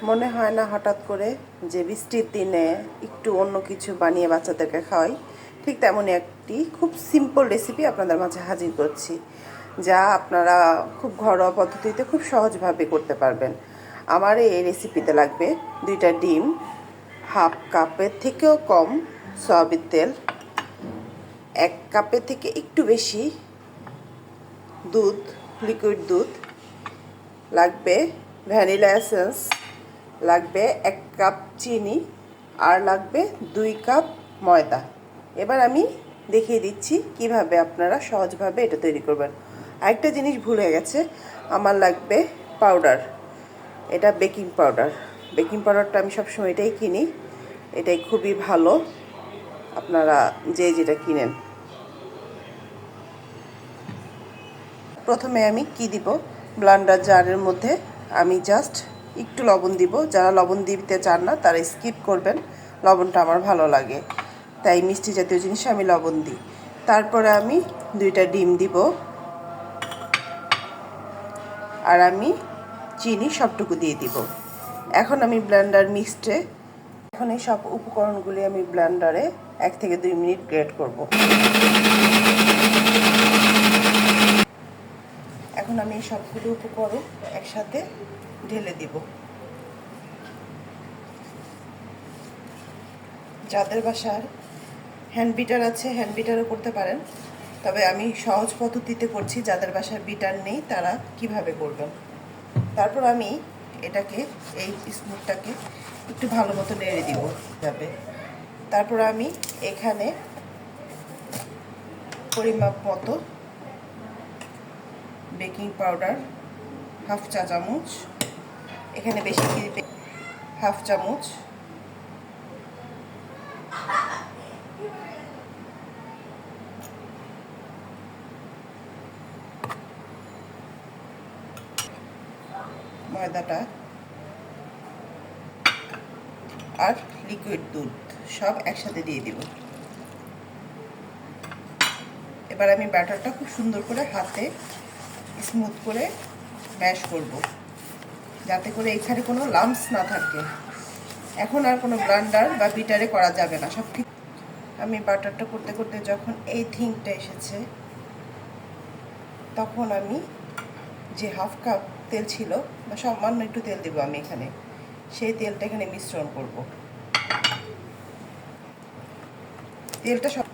মনে হয় না হঠাৎ করে যে বৃষ্টির দিনে একটু অন্য কিছু বানিয়ে বাচ্চাদেরকে খাওয়াই, ঠিক তেমনই একটি খুব সিম্পল রেসিপি আপনাদের মাঝে হাজির করছি, যা আপনারা খুব ঘরোয়া পদ্ধতিতে খুব সহজভাবে করতে পারবেন। আমার এই রেসিপিতে লাগবে 2টা ডিম, হাফ কাপের থেকেও কম সয়াবিন তেল, 1 কাপের থেকে একটু বেশি দুধ, লিকুইড দুধ, লাগবে ভ্যানিলা এসেন্স, লাগবে 1 কাপ চিনি, আর লাগবে 2 কাপ ময়দা। এবার আমি দেখিয়ে দিচ্ছি কিভাবে আপনারা সহজভাবে এটা তৈরি করবেন। আরেকটা জিনিস ভুল হয়ে গেছে, আমার লাগবে পাউডার, এটা বেকিং পাউডার। বেকিং পাউডারটা আমি সবসময় এটাই কিনি, এটাই খুবই ভালো, আপনারা যে যেটা কিনেন। প্রথমে আমি কি দিব, ব্লেন্ডার জারের মধ্যে আমি জাস্ট একটু লবণ দিব। যারা লবণ দিতে চান না তারা স্কিপ করবেন, লবণটা আমার ভালো লাগে, তাই মিষ্টি জাতীয় জিনিসে আমি লবণ দিই। তারপরে আমি 2টা ডিম দিব, আর আমি চিনি সবটুকু দিয়ে দিব। এখন আমি ব্লেন্ডার মিক্সডে, এখন এই সব উপকরণগুলি আমি ব্লেন্ডারে 1 থেকে 2 মিনিট গ্রেট করব। এখন আমি এই সবগুলো উপকরণ একসাথে ঢেলে দিব। যাদের বাসার হ্যান্ড বিটার আছে হ্যান্ড বিটারও করতে পারেন, তবে আমি সহজ পদ্ধতিতে করছি। যাদের বাসার বিটার নেই তারা কিভাবে করবেন। তারপর আমি এটাকে, এই স্মুথটাকে একটু ভালো মতো নেড়ে দিব যাবে। তারপর আমি এখানে পরিমাপ মতো বেকিং পাউডার হাফ চা চামচ, এখানে বেশি দিবে, হাফ চামচ, ময়দাটা আর লিকুইড দুধ সব একসাথে দিয়ে দিব। এবার আমি ব্যাটারটা খুব সুন্দর করে হাতে স্মুথ করে ম্যাশ করব, যাতে করে এখানে কোনো লাম্পস না থাকে। এখন আর কোনো ব্লেন্ডার বা বিটারে করা যাবে না, সব ঠিক। আমি বাটারটা করতে করতে যখন এই থিংটা এসেছে, তখন আমি যে হাফ কাপ তেল ছিল, বা সামান্য একটু তেল দেবো আমি এখানে, সেই তেলটা এখানে মিশ্রণ করব। তেলটা সব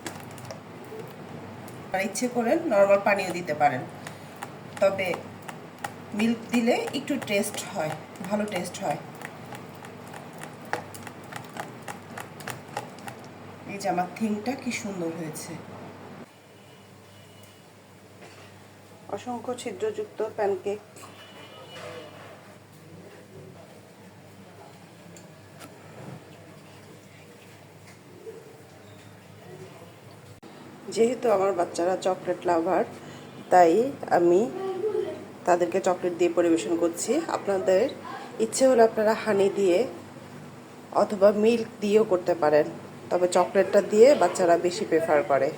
ইচ্ছে করেন নর্মাল পানিও দিতে পারেন, তবে মিল্ক দিলে একটু টেস্ট হয়, ভালো টেস্ট হয়। এই যে আমার থিংটা কি সুন্দর হয়েছে। অসংখ্য ছিদ্রযুক্ত প্যানকেক, যেহেতু আমার বাচ্চারা চকলেট লাভার, তাই আমি তাদেরকে চকলেট দিয়ে পরিবেশন করছি। আপনাদের ইচ্ছে হলে আপনারা হানি দিয়ে অথবা মিল্ক দিয়েও করতে পারেন, তবে চকলেটটা দিয়ে বাচ্চারা বেশি প্রেফার করে।